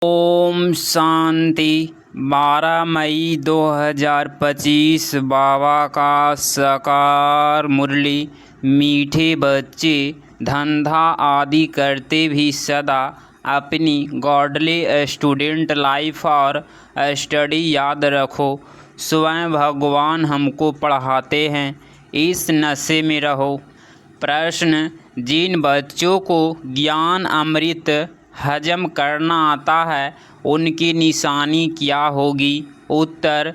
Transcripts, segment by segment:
ओम शांति। 12 मई 2025 बाबा का साकार मुरली। मीठे बच्चे धंधा आदि करते भी सदा अपनी गॉडली स्टूडेंट लाइफ और स्टडी याद रखो। स्वयं भगवान हमको पढ़ाते हैं, इस नशे में रहो। प्रश्न: जिन बच्चों को ज्ञान अमृत हजम करना आता है उनकी निशानी क्या होगी? उत्तर: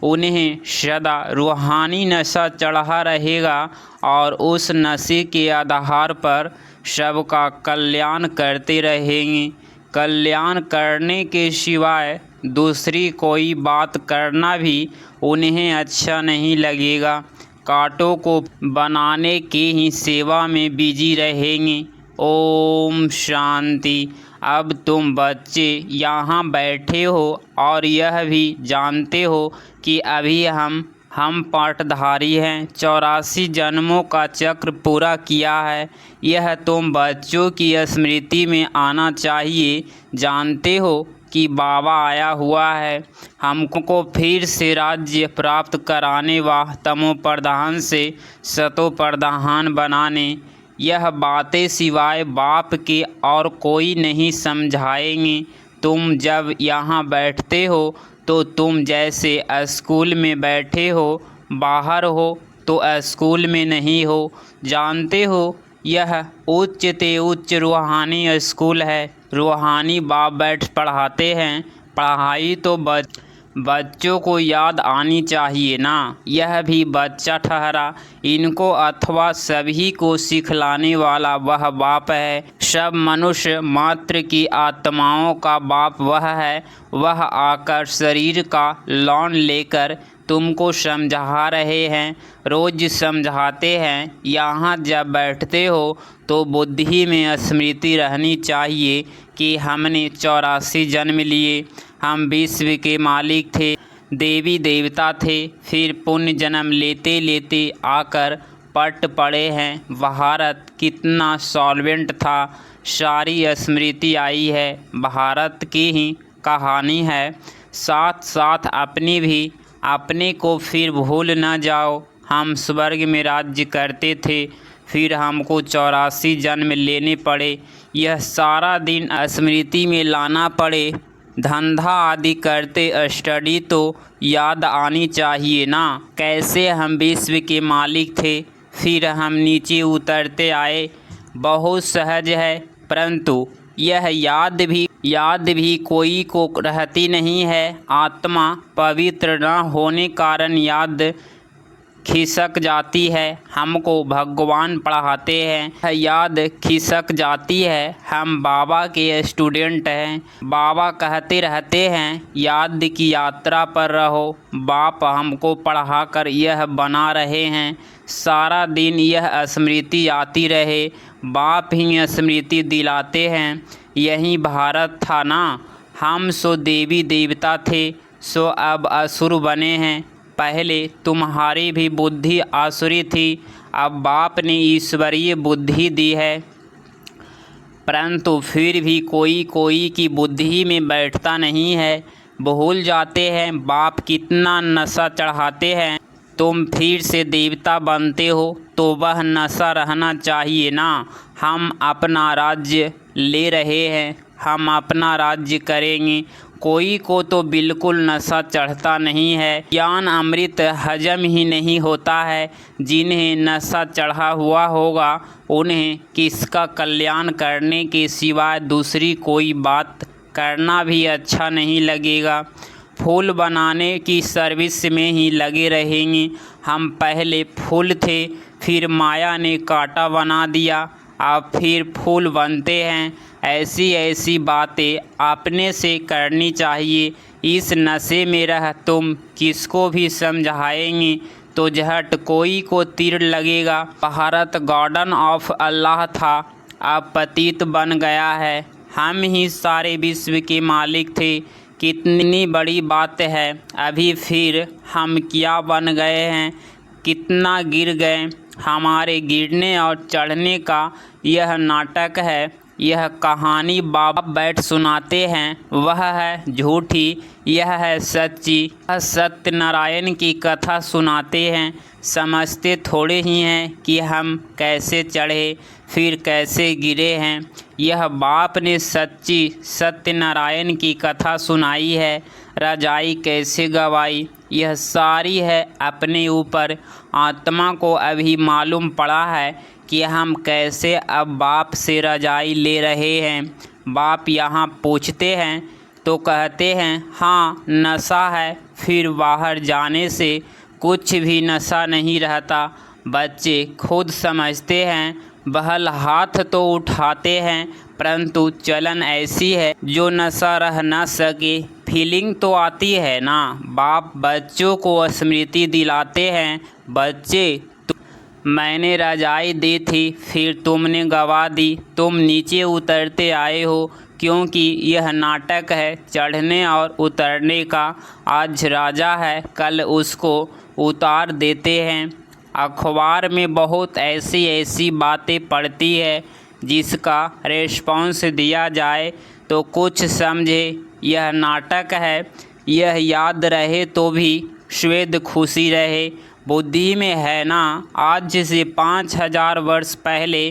उन्हें सदा रूहानी नशा चढ़ा रहेगा और उस नशे के आधार पर सबका कल्याण करते रहेंगे। कल्याण करने के सिवाय दूसरी कोई बात करना भी उन्हें अच्छा नहीं लगेगा। कांटों को बनाने की ही सेवा में बिजी रहेंगे। ओम शांति। अब तुम बच्चे यहाँ बैठे हो और यह भी जानते हो कि अभी हम पाठधारी हैं। 84 जन्मों का चक्र पूरा किया है। यह तुम बच्चों की स्मृति में आना चाहिए। जानते हो कि बाबा आया हुआ है हमको फिर से राज्य प्राप्त कराने व तमो प्रधान से सतो प्रधान बनाने। यह बातें सिवाय बाप के और कोई नहीं समझाएंगे। तुम जब यहाँ बैठते हो तो तुम जैसे स्कूल में बैठे हो, बाहर हो तो स्कूल में नहीं हो। जानते हो यह उच्च ते उच्च रूहानी स्कूल है। रूहानी बाप बैठ पढ़ाते हैं। पढ़ाई तो बच्चों को याद आनी चाहिए ना। यह भी बच्चा ठहरा। इनको अथवा सभी को सिखलाने वाला वह बाप है। सब मनुष्य मात्र की आत्माओं का बाप वह है। वह आकर शरीर का लॉन लेकर तुमको समझा रहे हैं। रोज समझाते हैं। यहाँ जब बैठते हो तो बुद्धि में स्मृति रहनी चाहिए कि हमने 84 जन्म लिए। हम विश्व के मालिक थे, देवी देवता थे, फिर पुण्य जन्म लेते लेते आकर पट पड़े हैं। भारत कितना सॉल्वेंट था, सारी स्मृति आई है। भारत की ही कहानी है। साथ साथ अपनी भी। अपने को फिर भूल न जाओ। हम स्वर्ग में राज्य करते थे, फिर हमको 84 जन्म लेने पड़े। यह सारा दिन स्मृति में लाना पड़े। धंधा आदि करते स्टडी तो याद आनी चाहिए ना। कैसे हम विश्व के मालिक थे, फिर हम नीचे उतरते आए। बहुत सहज है, परंतु यह याद भी कोई को रहती नहीं है। आत्मा पवित्र न होने कारण याद खिसक जाती है। हमको भगवान पढ़ाते हैं, याद खिसक जाती है। हम बाबा के स्टूडेंट हैं। बाबा कहते रहते हैं याद की यात्रा पर रहो। बाप हमको पढ़ाकर यह बना रहे हैं। सारा दिन यह स्मृति आती रहे। बाप ही स्मृति दिलाते हैं। यही भारत था ना। हम सो देवी देवता थे, सो अब असुर बने हैं। पहले तुम्हारी भी बुद्धि आसुरी थी, अब बाप ने ईश्वरीय बुद्धि दी है। परंतु फिर भी कोई की बुद्धि में बैठता नहीं है। भूल जाते हैं बाप कितना नशा चढ़ाते हैं। तुम फिर से देवता बनते हो तो वह नशा रहना चाहिए ना। हम अपना राज्य ले रहे हैं, हम अपना राज्य करेंगे। कोई को तो बिल्कुल नशा चढ़ता नहीं है। ज्ञान अमृत हजम ही नहीं होता है। जिन्हें नशा चढ़ा हुआ होगा उन्हें किसका कल्याण करने के सिवाय दूसरी कोई बात करना भी अच्छा नहीं लगेगा। फूल बनाने की सर्विस में ही लगे रहेंगे। हम पहले फूल थे, फिर माया ने कांटा बना दिया, अब फिर फूल बनते हैं। ऐसी बातें अपने से करनी चाहिए। इस नशे में रह तुम किसको भी समझाएंगे तो झट कोई को तीर लगेगा। भारत गार्डन ऑफ अल्लाह था, अब पतित बन गया है। हम ही सारे विश्व के मालिक थे। कितनी बड़ी बात है। अभी फिर हम क्या बन गए हैं, कितना गिर गए। हमारे गिरने और चढ़ने का यह नाटक है। यह कहानी बाबा बैठ सुनाते हैं वह है झूठी, यह है सच्ची। सत्यनारायण की कथा सुनाते हैं, समझते थोड़े ही हैं कि हम कैसे चढ़े फिर कैसे गिरे हैं। यह बाप ने सच्ची सत्यनारायण की कथा सुनाई है, रजाई कैसे गवाई यह सारी है अपने ऊपर। आत्मा को अभी मालूम पड़ा है कि हम कैसे अब बाप से रजाई ले रहे हैं। बाप यहाँ पूछते हैं तो कहते हैं हाँ नशा है, फिर बाहर जाने से कुछ भी नशा नहीं रहता। बच्चे खुद समझते हैं, बहल हाथ तो उठाते हैं, परंतु चलन ऐसी है जो नशा रह न सके। फीलिंग तो आती है ना। बाप बच्चों को स्मृति दिलाते हैं, बच्चे मैंने रजाई दी थी फिर तुमने गवा दी, तुम नीचे उतरते आए हो क्योंकि यह नाटक है चढ़ने और उतरने का। आज राजा है कल उसको उतार देते हैं। अखबार में बहुत ऐसी ऐसी बातें पढ़ती है जिसका रेस्पॉन्स दिया जाए तो कुछ समझे यह नाटक है। यह याद रहे तो भी श्वेत खुशी रहे। बुद्धि में है ना। आज से 5000 वर्ष पहले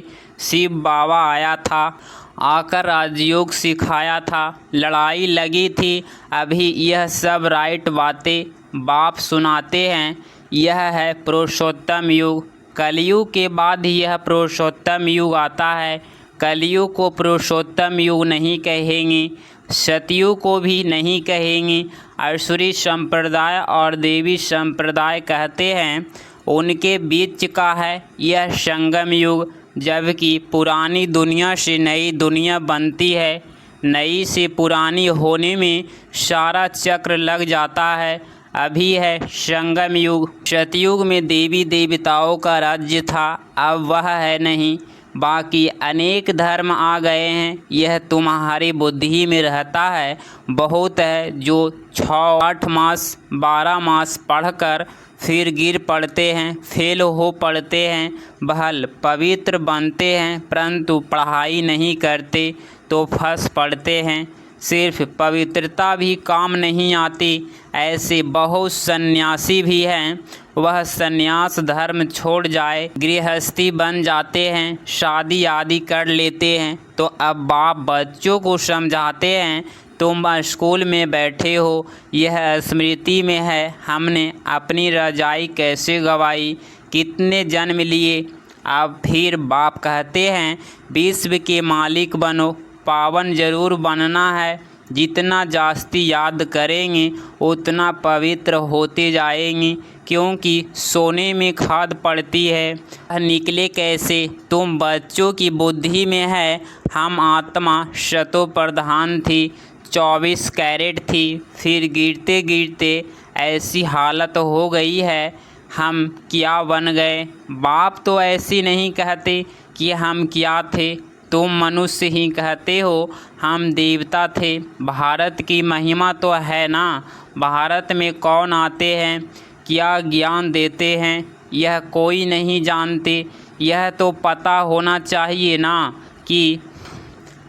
शिव बाबा आया था, आकर राजयोग सिखाया था, लड़ाई लगी थी। अभी यह सब राइट बातें बाप सुनाते हैं। यह है पुरुषोत्तम युग। कलयुग के बाद यह पुरुषोत्तम युग आता है। कलयुग को पुरुषोत्तम युग नहीं कहेंगे, सतयुग को भी नहीं कहेंगे। असुरी संप्रदाय और देवी संप्रदाय कहते हैं उनके बीच का है यह संगम युग। जबकि पुरानी दुनिया से नई दुनिया बनती है, नई से पुरानी होने में सारा चक्र लग जाता है। अभी है संगम युग। सतयुग में देवी देवताओं का राज्य था, अब वह है नहीं। बाकी अनेक धर्म आ गए हैं, यह तुम्हारी बुद्धि में रहता है। बहुत है जो 6-8 मास 12 मास पढ़कर फिर गिर पड़ते हैं, फेल हो पड़ते हैं, बहल पवित्र बनते हैं, परंतु पढ़ाई नहीं करते तो फंस पड़ते हैं। सिर्फ पवित्रता भी काम नहीं आती। ऐसे बहुत सन्यासी भी हैं, वह सन्यास धर्म छोड़ जाए गृहस्थी बन जाते हैं, शादी आदि कर लेते हैं। तो अब बाप बच्चों को समझाते हैं तुम स्कूल में बैठे हो, यह स्मृति में है हमने अपनी रजाई कैसे गवाई, कितने जन्म लिए। अब फिर बाप कहते हैं विश्व के मालिक बनो, पावन जरूर बनना है। जितना जास्ती याद करेंगे उतना पवित्र होते जाएंगे, क्योंकि सोने में खाद पड़ती है। निकले कैसे तुम बच्चों की बुद्धि में है। हम आत्मा शतो प्रधान थी, 24 कैरेट थी, फिर गिरते गिरते ऐसी हालत हो गई है, हम क्या बन गए। बाप तो ऐसी नहीं कहते कि हम क्या थे, तुम मनुष्य ही कहते हो हम देवता थे। भारत की महिमा तो है ना। भारत में कौन आते हैं, क्या ज्ञान देते हैं, यह कोई नहीं जानते। यह तो पता होना चाहिए ना कि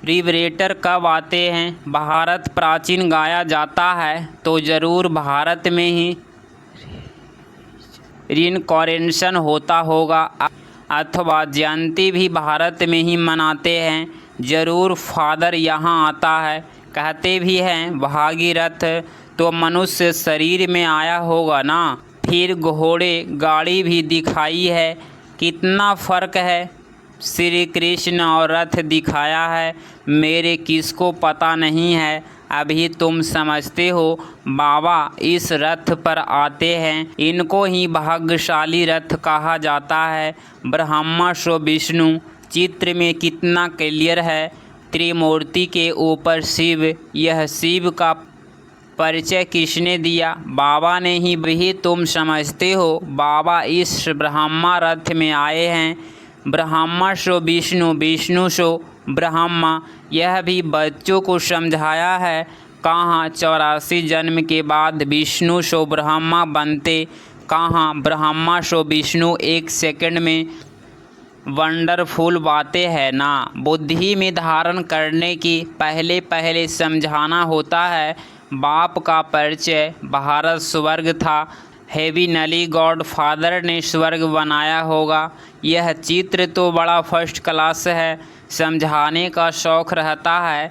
रिवरेटर कब आते हैं। भारत प्राचीन गाया जाता है तो ज़रूर भारत में ही रिनकॉरेंशन होता होगा, अथवा जयंती भी भारत में ही मनाते हैं। ज़रूर फादर यहाँ आता है। कहते भी हैं भागीरथ तो मनुष्य शरीर में आया होगा ना। फिर घोड़े गाड़ी भी दिखाई है, कितना फ़र्क है। श्री कृष्ण और रथ दिखाया है, मेरे किसको पता नहीं है। अभी तुम समझते हो बाबा इस रथ पर आते हैं, इनको ही भाग्यशाली रथ कहा जाता है। ब्रह्मा सो विष्णु चित्र में कितना क्लियर है। त्रिमूर्ति के ऊपर शिव, यह शिव का परिचय किसने दिया, बाबा ने ही। भी तुम समझते हो बाबा इस ब्रह्मा रथ में आए हैं। ब्रह्मा सो विष्णु, विष्णु सो ब्रह्मा, यह भी बच्चों को समझाया है। कहाँ 84 जन्म के बाद विष्णु सो ब्रह्मा बनते, कहाँ ब्रह्मा सो विष्णु 1 सेकंड में वंडरफुल बातें है ना। बुद्धि में धारण करने की पहले पहले समझाना होता है। बाप का परिचय भारत स्वर्ग था। हेविनली गॉडफादर ने स्वर्ग बनाया होगा। यह चित्र तो बड़ा फर्स्ट क्लास है। समझाने का शौक़ रहता है।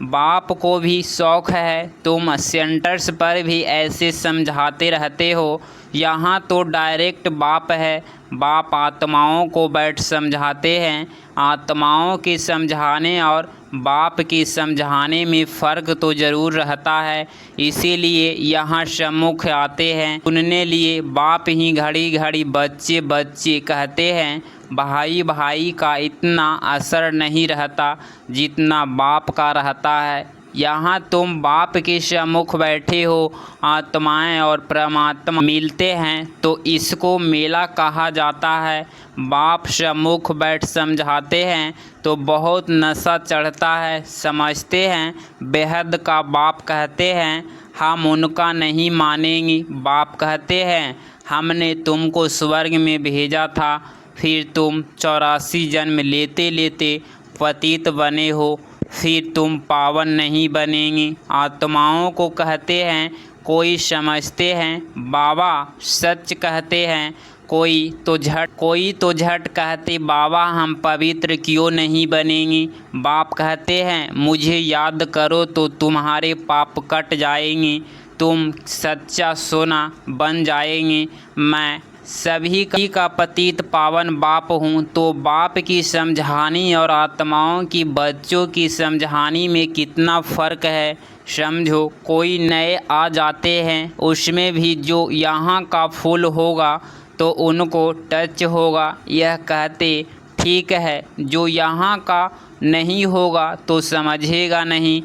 बाप को भी शौक़ है। तुम सेंटर्स पर भी ऐसे समझाते रहते हो। यहाँ तो डायरेक्ट बाप है। बाप आत्माओं को बैठ समझाते हैं। आत्माओं के समझाने और बाप के समझाने में फ़र्क तो ज़रूर रहता है। इसीलिए यहाँ सम्मुख आते हैं सुनने लिए। बाप ही घड़ी घड़ी बच्चे बच्चे कहते हैं। भाई भाई का इतना असर नहीं रहता जितना बाप का रहता है। यहाँ तुम बाप के सम्मुख बैठे हो। आत्माएं और परमात्मा मिलते हैं तो इसको मेला कहा जाता है। बाप सम्मुख बैठ समझाते हैं तो बहुत नशा चढ़ता है। समझते हैं बेहद का बाप कहते हैं हम उनका नहीं मानेंगे। बाप कहते हैं हमने तुमको स्वर्ग में भेजा था, फिर तुम 84 जन्म लेते लेते पतित बने हो, फिर तुम पावन नहीं बनेंगे। आत्माओं को कहते हैं कोई समझते हैं बाबा सच कहते हैं, कोई तो झट कहते बाबा हम पवित्र क्यों नहीं बनेंगे। बाप कहते हैं मुझे याद करो तो तुम्हारे पाप कट जाएंगे, तुम सच्चा सोना बन जाएंगे। मैं सभी का पतित पावन बाप हूँ। तो बाप की समझानी और आत्माओं की बच्चों की समझानी में कितना फ़र्क है समझो। कोई नए आ जाते हैं उसमें भी जो यहाँ का फूल होगा तो उनको टच होगा। यह कहते ठीक है जो यहाँ का नहीं होगा तो समझेगा नहीं।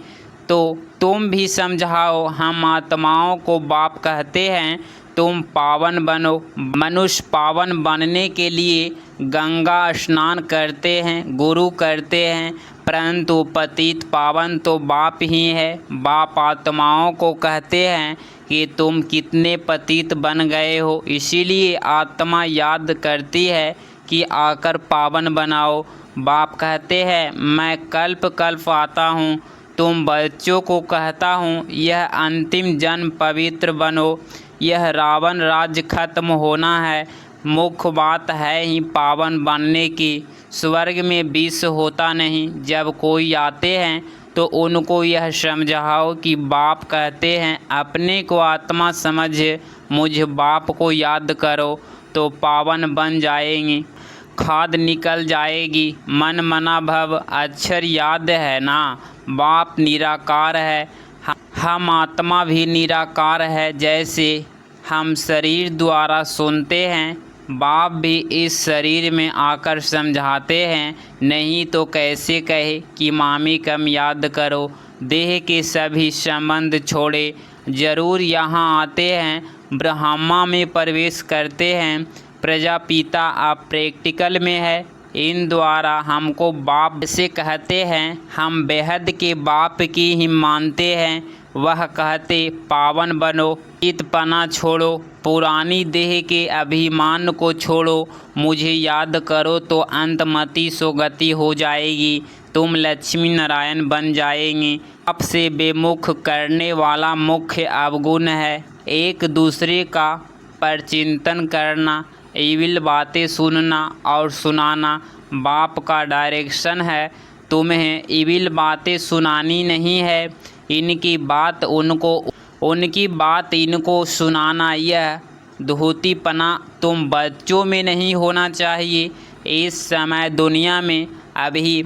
तो तुम भी समझाओ। हम आत्माओं को बाप कहते हैं तुम पावन बनो। मनुष्य पावन बनने के लिए गंगा स्नान करते हैं, गुरु करते हैं, परंतु पतित पावन तो बाप ही है। बाप आत्माओं को कहते हैं कि तुम कितने पतित बन गए हो। इसीलिए आत्मा याद करती है कि आकर पावन बनाओ। बाप कहते हैं मैं कल्प कल्प आता हूँ। तुम बच्चों को कहता हूँ यह अंतिम जन्म पवित्र बनो। यह रावण राज्य खत्म होना है। मुख्य बात है ही पावन बनने की। स्वर्ग में विष होता नहीं। जब कोई आते हैं तो उनको यह समझाओ कि बाप कहते हैं अपने को आत्मा समझ मुझ बाप को याद करो तो पावन बन जाएंगे। खाद निकल जाएगी। मन मना भव अक्षर याद है ना। बाप निराकार है, हम आत्मा भी निराकार है। जैसे हम शरीर द्वारा सुनते हैं, बाप भी इस शरीर में आकर समझाते हैं। नहीं तो कैसे कहे कि मामी कम याद करो। देह के सभी संबंध छोड़े जरूर यहाँ आते हैं। ब्रह्मा में प्रवेश करते हैं। प्रजापिता आप प्रैक्टिकल में है। इन द्वारा हमको बाप से कहते हैं। हम बेहद के बाप की ही मानते हैं। वह कहते पावन बनो, चितपना छोड़ो, पुरानी देह के अभिमान को छोड़ो, मुझे याद करो तो अंतमति सोगति हो जाएगी। तुम लक्ष्मी नारायण बन जाएंगे। आपसे बेमुख करने वाला मुख्य अवगुण है एक दूसरे का परचिंतन करना, इविल बातें सुनना और सुनाना। बाप का डायरेक्शन है तुम्हें इविल बातें सुनानी नहीं है, इनकी बात इनको सुनाना। यह धोतीपना तुम बच्चों में नहीं होना चाहिए। इस समय दुनिया में अभी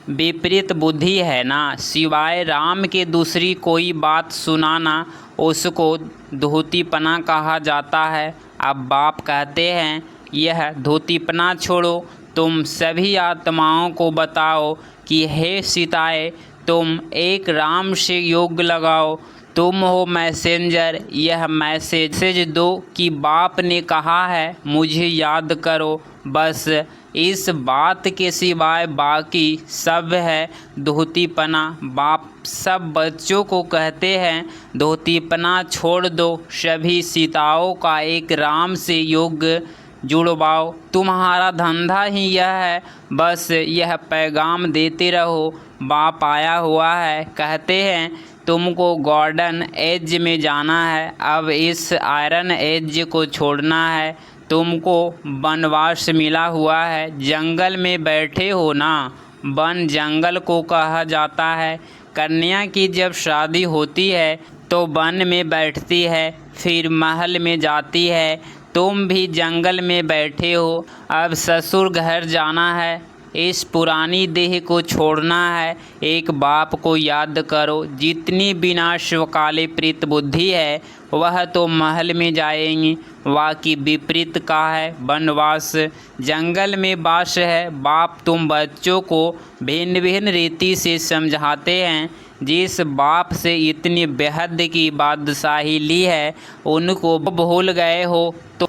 विपरीत बुद्धि है ना। सिवाय राम के दूसरी कोई बात सुनाना उसको धोतीपना कहा जाता है। अब बाप कहते हैं यह धोतीपना छोड़ो। तुम सभी आत्माओं को बताओ कि हे सीताएं तुम एक राम से योग लगाओ। तुम हो मैसेंजर। यह मैसेज दो कि बाप ने कहा है मुझे याद करो। बस इस बात के सिवाय बाकी सब है धोतीपना। बाप सब बच्चों को कहते हैं धोतीपना छोड़ दो। सभी सीताओं का एक राम से योग जुड़वाओ। तुम्हारा धंधा ही यह है, बस यह पैगाम देते रहो। बाप आया हुआ है, कहते हैं तुमको गोल्डन एज में जाना है, अब इस आयरन एज को छोड़ना है। तुमको वनवास मिला हुआ है, जंगल में बैठे हो ना। वन जंगल को कहा जाता है। कन्या की जब शादी होती है तो वन में बैठती है, फिर महल में जाती है। तुम भी जंगल में बैठे हो, अब ससुर घर जाना है, इस पुरानी देह को छोड़ना है। एक बाप को याद करो, जितनी विनाशकाले प्रीत बुद्धि है वह तो महल में जाएंगी, वाकी विपरीत का है वनवास, जंगल में वास है। बाप तुम बच्चों को भिन्न भिन्न रीति से समझाते हैं। जिस बाप से इतनी बेहद की बादशाही ली है उनको भूल गए हो तो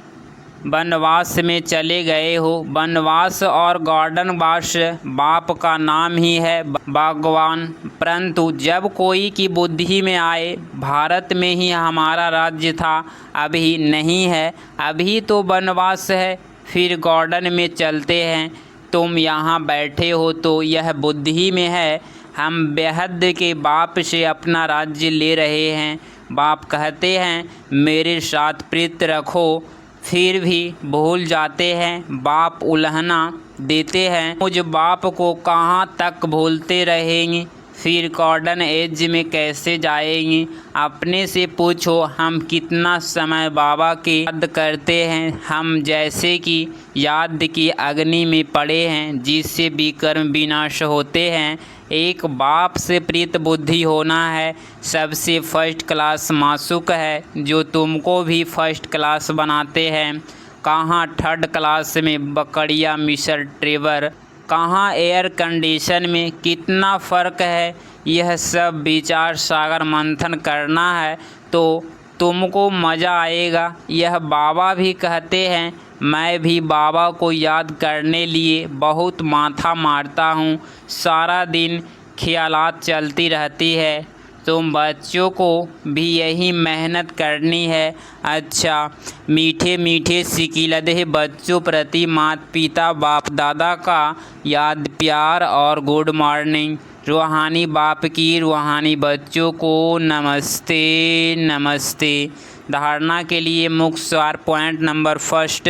वनवास में चले गए हो। वनवास और गार्डन वास बाप का नाम ही है भगवान। परंतु जब कोई की बुद्धि में आए भारत में ही हमारा राज्य था, अभी नहीं है, अभी तो वनवास है, फिर गार्डन में चलते हैं। तुम यहाँ बैठे हो तो यह बुद्धि में है, हम बेहद के बाप से अपना राज्य ले रहे हैं। बाप कहते हैं मेरे साथ प्रीत रखो, फिर भी भूल जाते हैं। बाप उल्हना देते हैं, मुझ बाप को कहाँ तक भूलते रहेंगे, फिर गार्डन एज में कैसे जाएंगे। अपने से पूछो हम कितना समय बाबा की याद करते हैं। हम जैसे कि याद की अग्नि में पड़े हैं, जिससे विकर्म विनाश होते हैं। एक बाप से प्रीत बुद्धि होना है सबसे फर्स्ट क्लास मासूक है, जो तुमको भी फर्स्ट क्लास बनाते हैं। कहाँ थर्ड क्लास में बकड़िया मिस्टर ट्रेवर, कहाँ एयर कंडीशन में, कितना फ़र्क है। यह सब विचार सागर मंथन करना है तो तुमको मज़ा आएगा। यह बाबा भी कहते हैं, मैं भी बाबा को याद करने लिए बहुत माथा मारता हूँ, सारा दिन ख्यालात चलती रहती है। तुम बच्चों को भी यही मेहनत करनी है। अच्छा, मीठे मीठे सिकिलदे बच्चों प्रति माता पिता बाप दादा का याद प्यार और गुड मॉर्निंग। रूहानी बाप की रूहानी बच्चों को नमस्ते नमस्ते। धारणा के लिए मुख्य सार पॉइंट नंबर फर्स्ट,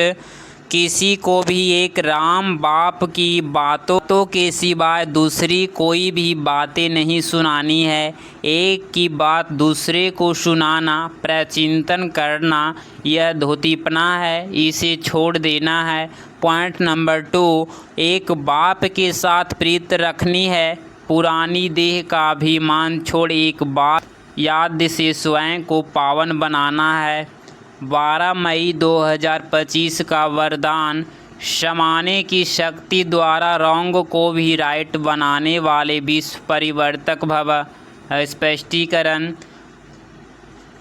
किसी को भी एक राम बाप की बातों के सिवाय दूसरी कोई भी बातें नहीं सुनानी है। एक की बात दूसरे को सुनाना, प्रचिंतन करना, यह धोतीपना है, इसे छोड़ देना है। पॉइंट नंबर 2, एक बाप के साथ प्रीत रखनी है, पुरानी देह का अभिमान छोड़ एक बाप याद से स्वयं को पावन बनाना है। 12 मई 2025 का वरदान, शमाने की शक्ति द्वारा रॉन्ग को भी राइट बनाने वाले विश्व परिवर्तक भव। स्पष्टीकरण,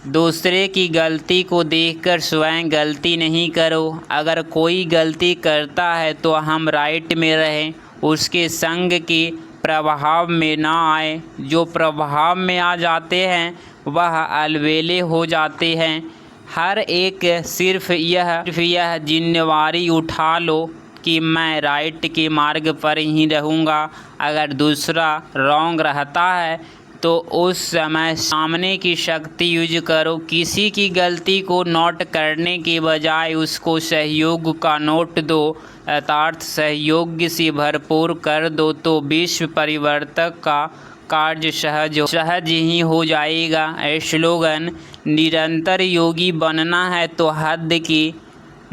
दूसरे की गलती को देखकर स्वयं गलती नहीं करो। अगर कोई गलती करता है तो हम राइट में रहें, उसके संग के प्रभाव में ना आए। जो प्रभाव में आ जाते हैं वह अलबेले हो जाते हैं। हर एक सिर्फ यह जिम्मेवारी उठा लो कि मैं राइट के मार्ग पर ही रहूँगा। अगर दूसरा रॉन्ग रहता है तो उस समय सामने की शक्ति यूज करो। किसी की गलती को नोट करने के बजाय उसको सहयोग का नोट दो, यथार्थ सहयोग से भरपूर कर दो, तो विश्व परिवर्तक का कार्य सहज ही हो जाएगा। स्लोगन, निरंतर योगी बनना है तो हद की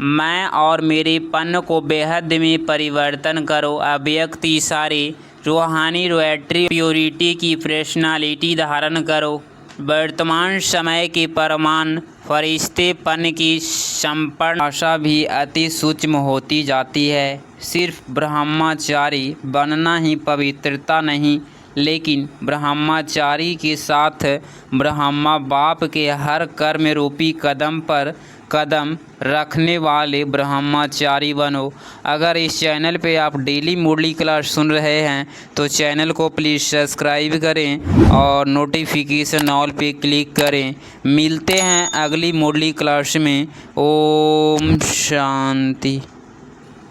मैं और मेरेपन को बेहद में परिवर्तन करो। अव्यक्त इशारे, रूहानी रोएट्री प्योरिटी की पर्सनालिटी धारण करो। वर्तमान समय के परमान फरिश्तेपन की संपूर्ण आशा भी अति सूक्ष्म होती जाती है। सिर्फ ब्रह्मचारी बनना ही पवित्रता नहीं, लेकिन ब्रह्मचारी के साथ ब्रह्मा बाप के हर कर्म रूपी कदम पर कदम रखने वाले ब्रह्मचारी बनो। अगर इस चैनल पे आप डेली मुरली क्लास सुन रहे हैं तो चैनल को प्लीज़ सब्सक्राइब करें और नोटिफिकेशन ऑल पे क्लिक करें। मिलते हैं अगली मुरली क्लास में। ओम शांति।